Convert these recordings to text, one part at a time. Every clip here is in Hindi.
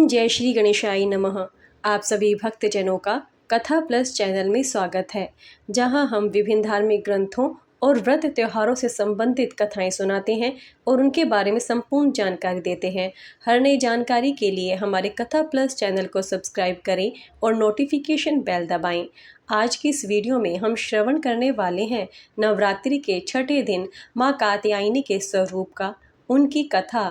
ओम जय श्री गणेशाय नमः। आप सभी भक्तजनों का कथा प्लस चैनल में स्वागत है, जहां हम विभिन्न धार्मिक ग्रंथों और व्रत त्योहारों से संबंधित कथाएं सुनाते हैं और उनके बारे में संपूर्ण जानकारी देते हैं। हर नई जानकारी के लिए हमारे कथा प्लस चैनल को सब्सक्राइब करें और नोटिफिकेशन बेल दबाएं। आज की इस वीडियो में हम श्रवण करने वाले हैं नवरात्रि के छठे दिन माँ कात्यायनी के स्वरूप का, उनकी कथा,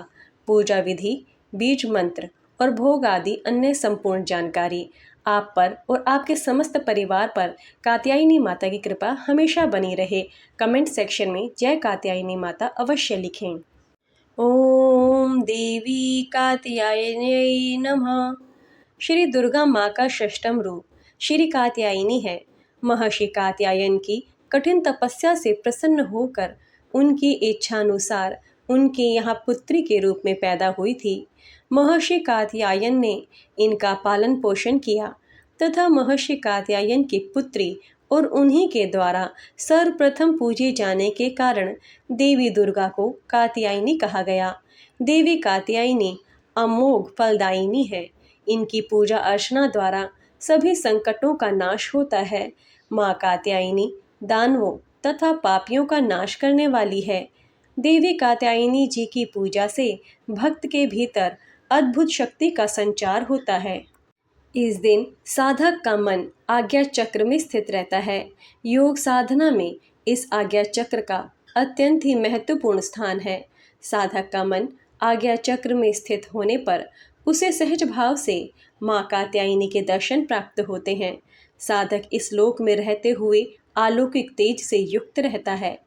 पूजा विधि, बीज मंत्र और भोग आदि अन्य संपूर्ण जानकारी। आप पर और आपके समस्त परिवार पर कात्यायनी माता की कृपा हमेशा बनी रहे। कमेंट सेक्शन में जय कात्यायनी माता अवश्य लिखें। ओम देवी कात्यायनी नमः। श्री दुर्गा माँ का षष्ठम रूप श्री कात्यायनी है। महर्षि कात्यायन की कठिन तपस्या से प्रसन्न होकर उनकी इच्छानुसार उनके यहाँ पुत्री के रूप में पैदा हुई थी। महर्षि कात्यायन ने इनका पालन पोषण किया तथा महर्षि कात्यायन की पुत्री और उन्हीं के द्वारा सर्वप्रथम पूजे जाने के कारण देवी दुर्गा को कात्यायनी कहा गया। देवी कात्यायनी अमोघ फलदायिनी है। इनकी पूजा अर्चना द्वारा सभी संकटों का नाश होता है। माँ कात्यायनी दानवों तथा पापियों का नाश करने वाली है। देवी कात्यायनी जी की पूजा से भक्त के भीतर अद्भुत शक्ति का संचार होता है। इस दिन साधक का मन आज्ञा चक्र में स्थित रहता है। योग साधना में इस आज्ञा चक्र का अत्यंत ही महत्वपूर्ण स्थान है। साधक का मन आज्ञा चक्र में स्थित होने पर उसे सहज भाव से माँ कात्यायनी के दर्शन प्राप्त होते हैं। साधक इस लोक में रहते हुए अलौकिक तेज से युक्त रहता है।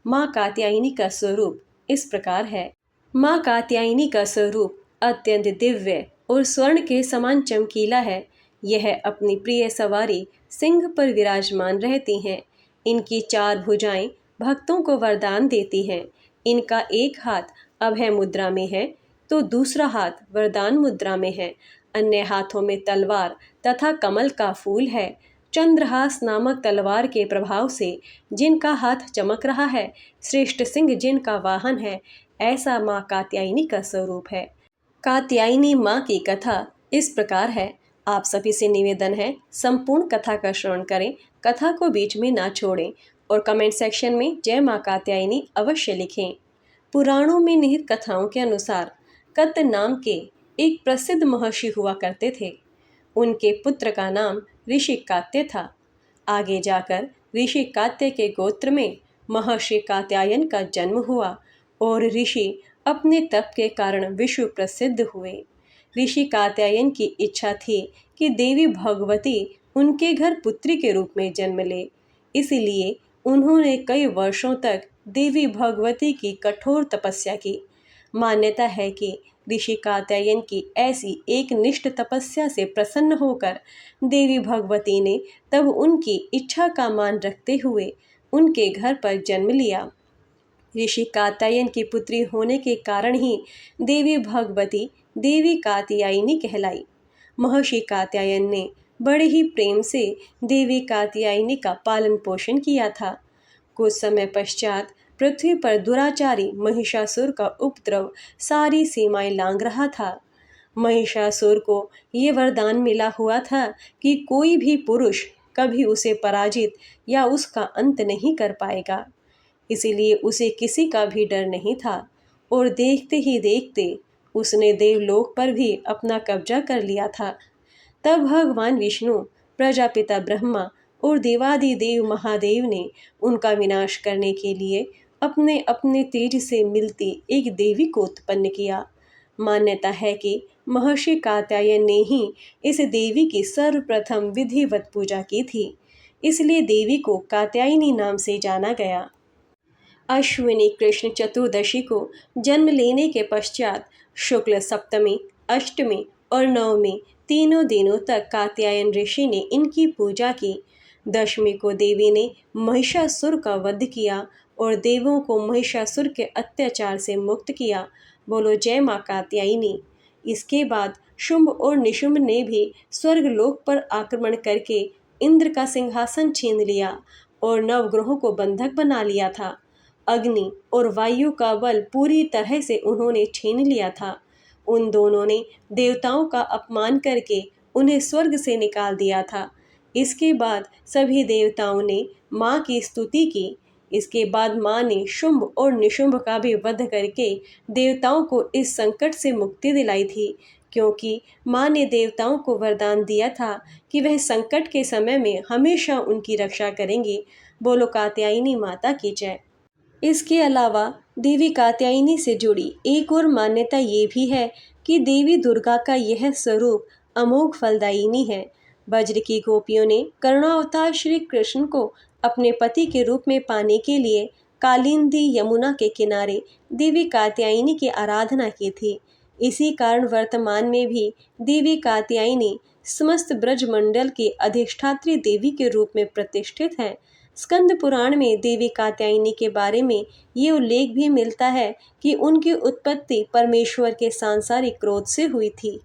माँ कात्यायनी का स्वरूप इस प्रकार है। माँ कात्यायनी का स्वरूप अत्यंत दिव्य और स्वर्ण के समान चमकीला है। यह अपनी प्रिय सवारी सिंह पर विराजमान रहती हैं। इनकी चार भुजाएं भक्तों को वरदान देती हैं। इनका एक हाथ अभय मुद्रा में है तो दूसरा हाथ वरदान मुद्रा में है। अन्य हाथों में तलवार तथा कमल का फूल है। चंद्रहास नामक तलवार के प्रभाव से जिनका हाथ चमक रहा है, श्रेष्ठ सिंह जिनका वाहन है, ऐसा माँ कात्यायनी का स्वरूप है। कात्यायनी माँ की कथा इस प्रकार है। आप सभी से निवेदन है, संपूर्ण कथा का श्रवण करें, कथा को बीच में ना छोड़ें और कमेंट सेक्शन में जय माँ कात्यायनी अवश्य लिखें। पुराणों में निहित कथाओं के अनुसार कत नाम के एक प्रसिद्ध महर्षि हुआ करते थे। उनके पुत्र का नाम ऋषि कात्य था। आगे जाकर ऋषि कात्य के गोत्र में महर्षि कात्यायन का जन्म हुआ और ऋषि अपने तप के कारण विश्व प्रसिद्ध हुए। ऋषि कात्यायन की इच्छा थी कि देवी भगवती उनके घर पुत्री के रूप में जन्म ले। इसलिए उन्होंने कई वर्षों तक देवी भगवती की कठोर तपस्या की। मान्यता है कि ऋषि कात्यायन की ऐसी एक निष्ठ तपस्या से प्रसन्न होकर देवी भगवती ने तब उनकी इच्छा का मान रखते हुए उनके घर पर जन्म लिया। ऋषि कात्यायन की पुत्री होने के कारण ही देवी भगवती देवी कात्यायनी कहलाई। महर्षि कात्यायन ने बड़े ही प्रेम से देवी कात्यायनी का पालन पोषण किया था। कुछ समय पश्चात पृथ्वी पर दुराचारी महिषासुर का उपद्रव सारी सीमाएं लांघ रहा था। महिषासुर को ये वरदान मिला हुआ था कि कोई भी पुरुष कभी उसे पराजित या उसका अंत नहीं कर पाएगा। इसीलिए उसे किसी का भी डर नहीं था और देखते ही देखते उसने देवलोक पर भी अपना कब्जा कर लिया था। तब भगवान विष्णु, प्रजापिता ब्रह्मा और देवादिदेव महादेव ने उनका विनाश करने के लिए अपने अपने तेज से मिलती एक देवी को उत्पन्न किया। मान्यता है कि महर्षि कात्यायन ने ही इस देवी की सर्वप्रथम विधिवत पूजा की थी। इसलिए देवी को कात्यायनी नाम से जाना गया। अश्विनी कृष्ण चतुर्दशी को जन्म लेने के पश्चात शुक्ल सप्तमी, अष्टमी और नवमी तीनों दिनों तक कात्यायन ऋषि ने इनकी पूजा की। दशमी को देवी ने महिषासुर का वध किया और देवों को महिषासुर के अत्याचार से मुक्त किया। बोलो जय माँ कात्यायनी। इसके बाद शुंभ और निशुंभ ने भी स्वर्गलोक पर आक्रमण करके इंद्र का सिंहासन छीन लिया और नवग्रहों को बंधक बना लिया था। अग्नि और वायु का बल पूरी तरह से उन्होंने छीन लिया था। उन दोनों ने देवताओं का अपमान करके उन्हें स्वर्ग से निकाल दिया था। इसके बाद सभी देवताओं ने माँ की स्तुति की। इसके बाद माँ ने शुंभ और निशुंभ का भी वध करके देवताओं को इस संकट से मुक्ति दिलाई थी, क्योंकि माँ ने देवताओं को वरदान दिया था कि वह संकट के समय में हमेशा उनकी रक्षा करेंगी। बोलो कात्यायनी माता की जय। इसके अलावा देवी कात्यायनी से जुड़ी एक और मान्यता ये भी है कि देवी दुर्गा का यह स्वरूप अमोघ फलदायिनी है। वज्र की गोपियों ने करुणावतार श्री कृष्ण को अपने पति के रूप में पाने के लिए कालिंदी यमुना के किनारे देवी कात्यायनी की आराधना की थी। इसी कारण वर्तमान में भी देवी कात्यायनी समस्त ब्रजमंडल की अधिष्ठात्री देवी के रूप में प्रतिष्ठित है। स्कंद पुराण में देवी कात्यायनी के बारे में ये उल्लेख भी मिलता है कि उनकी उत्पत्ति परमेश्वर के सांसारिक क्रोध से हुई थी।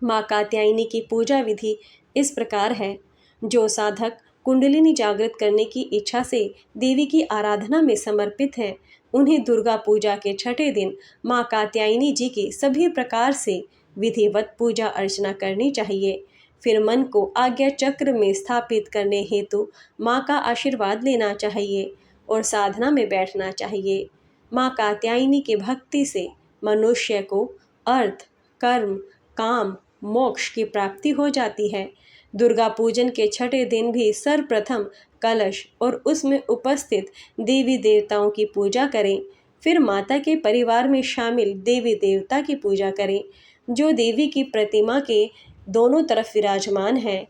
माँ कात्यायनी की पूजा विधि इस प्रकार है। जो साधक कुंडलिनी जागृत करने की इच्छा से देवी की आराधना में समर्पित हैं, उन्हें दुर्गा पूजा के छठे दिन माँ कात्यायनी जी की सभी प्रकार से विधिवत पूजा अर्चना करनी चाहिए। फिर मन को आज्ञा चक्र में स्थापित करने हेतु माँ का आशीर्वाद लेना चाहिए और साधना में बैठना चाहिए। माँ कात्यायनी की भक्ति से मनुष्य को अर्थ, कर्म, काम, मोक्ष की प्राप्ति हो जाती है। दुर्गा पूजन के छठे दिन भी सर्वप्रथम कलश और उसमें उपस्थित देवी देवताओं की पूजा करें। फिर माता के परिवार में शामिल देवी देवता की पूजा करें, जो देवी की प्रतिमा के दोनों तरफ विराजमान हैं।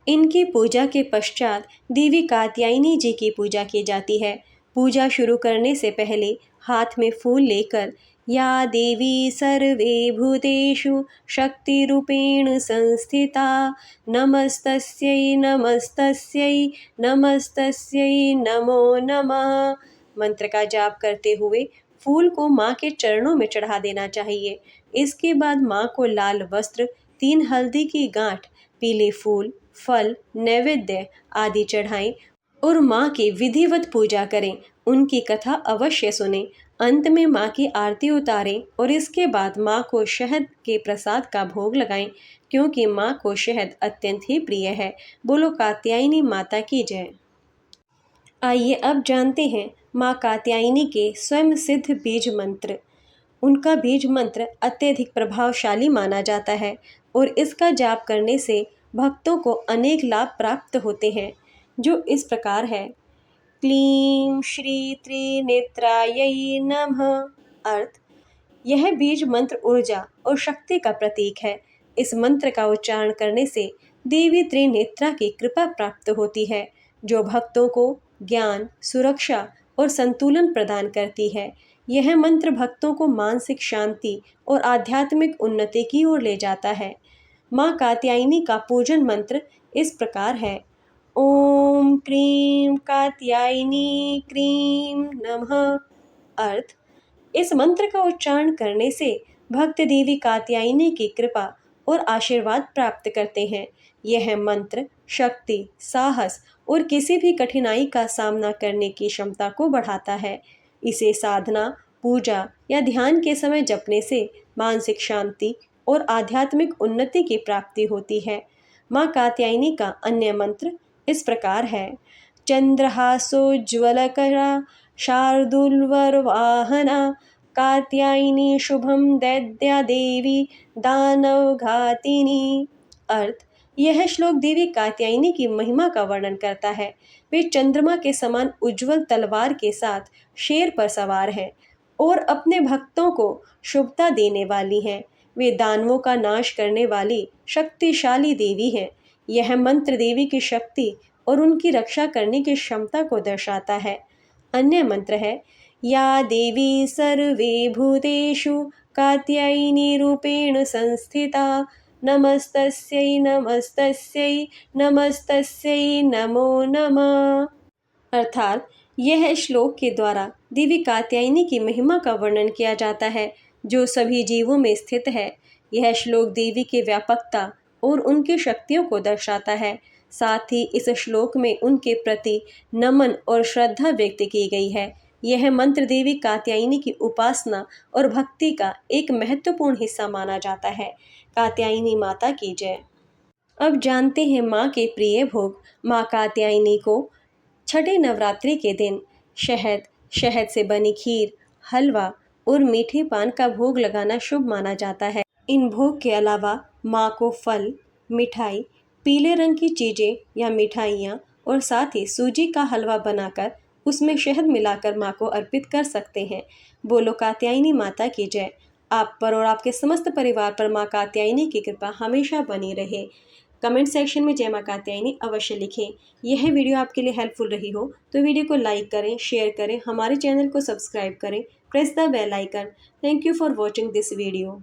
इनकी पूजा के पश्चात देवी कात्यायनी जी की पूजा की जाती है। पूजा शुरू करने से पहले हाथ में फूल लेकर या देवी सर्वे भूतेषु शक्तिरूपेण संस्थिता नमस्तस्यै नमस्तस्यै नमस्तस्यै नमो नमः मंत्र का जाप करते हुए फूल को माँ के चरणों में चढ़ा देना चाहिए। इसके बाद माँ को लाल वस्त्र, 3 हल्दी की गांठ, पीले फूल, फल, नैवेद्य आदि चढ़ाएं और माँ की विधिवत पूजा करें। उनकी कथा अवश्य सुनें। अंत में माँ की आरती उतारें और इसके बाद माँ को शहद के प्रसाद का भोग लगाएं, क्योंकि माँ को शहद अत्यंत ही प्रिय है। बोलो कात्यायनी माता की जय। आइए अब जानते हैं माँ कात्यायनी के स्वयं सिद्ध बीज मंत्र। उनका बीज मंत्र अत्यधिक प्रभावशाली माना जाता है और इसका जाप करने से भक्तों को अनेक लाभ प्राप्त होते हैं, जो इस प्रकार है। क्लीं श्री त्रिनेत्रायै नमः। अर्थ: यह बीज मंत्र ऊर्जा और शक्ति का प्रतीक है। इस मंत्र का उच्चारण करने से देवी त्रिनेत्रा की कृपा प्राप्त होती है, जो भक्तों को ज्ञान, सुरक्षा और संतुलन प्रदान करती है। यह मंत्र भक्तों को मानसिक शांति और आध्यात्मिक उन्नति की ओर ले जाता है। माँ कात्यायनी का पूजन मंत्र इस प्रकार है। ओम क्रीं कात्यायनी क्रीं नमः। अर्थ: इस मंत्र का उच्चारण करने से भक्त देवी कात्यायनी की कृपा और आशीर्वाद प्राप्त करते हैं। यह मंत्र शक्ति, साहस और किसी भी कठिनाई का सामना करने की क्षमता को बढ़ाता है। इसे साधना, पूजा या ध्यान के समय जपने से मानसिक शांति और आध्यात्मिक उन्नति की प्राप्ति होती है। माँ कात्यायनी का अन्य मंत्र इस प्रकार है। चंद्रहासोज्ज्वलकरा शार्दूलवरवाहना कात्यायनी शुभम दैत्या देवी दानवघातिनी। अर्थ: यह श्लोक देवी कात्यायनी की महिमा का वर्णन करता है। वे चंद्रमा के समान उज्जवल तलवार के साथ शेर पर सवार हैं और अपने भक्तों को शुभता देने वाली हैं। वे दानवों का नाश करने वाली शक्तिशाली देवी हैं। यह मंत्र देवी की शक्ति और उनकी रक्षा करने की क्षमता को दर्शाता है। अन्य मंत्र है। या देवी सर्वे भूतेषु कात्यायनी रूपेण संस्थिता नमस्तस्यै नमस्तस्यै नमस्तस्यै नमो नमः। अर्थात यह श्लोक के द्वारा देवी कात्यायनी की महिमा का वर्णन किया जाता है, जो सभी जीवों में स्थित है। यह श्लोक देवी की व्यापकता और उनकी शक्तियों को दर्शाता है। साथ ही इस श्लोक में उनके प्रति नमन और श्रद्धा व्यक्त की गई है। यह मंत्र देवी कात्यायनी की उपासना और भक्ति का एक महत्वपूर्ण हिस्सा माना जाता है। कात्यायनी माता की जय। अब जानते हैं माँ के प्रिय भोग। माँ कात्यायनी को छठे नवरात्रि के दिन शहद शहद से बनी खीर, हलवा और मीठे पान का भोग लगाना शुभ माना जाता है। इन भोग के अलावा माँ को फल, मिठाई, पीले रंग की चीजें या मिठाइयाँ और साथ ही सूजी का हलवा बनाकर उसमें शहद मिलाकर माँ को अर्पित कर सकते हैं। बोलो कात्यायनी माता की जय। आप पर और आपके समस्त परिवार पर माँ कात्यायनी की कृपा हमेशा बनी रहे। कमेंट सेक्शन में जय माँ कात्यायनी अवश्य लिखें। यह वीडियो आपके लिए हेल्पफुल रही हो तो वीडियो को लाइक करें, शेयर करें, हमारे चैनल को सब्सक्राइब करें, press the bell icon. Thank you for watching this video.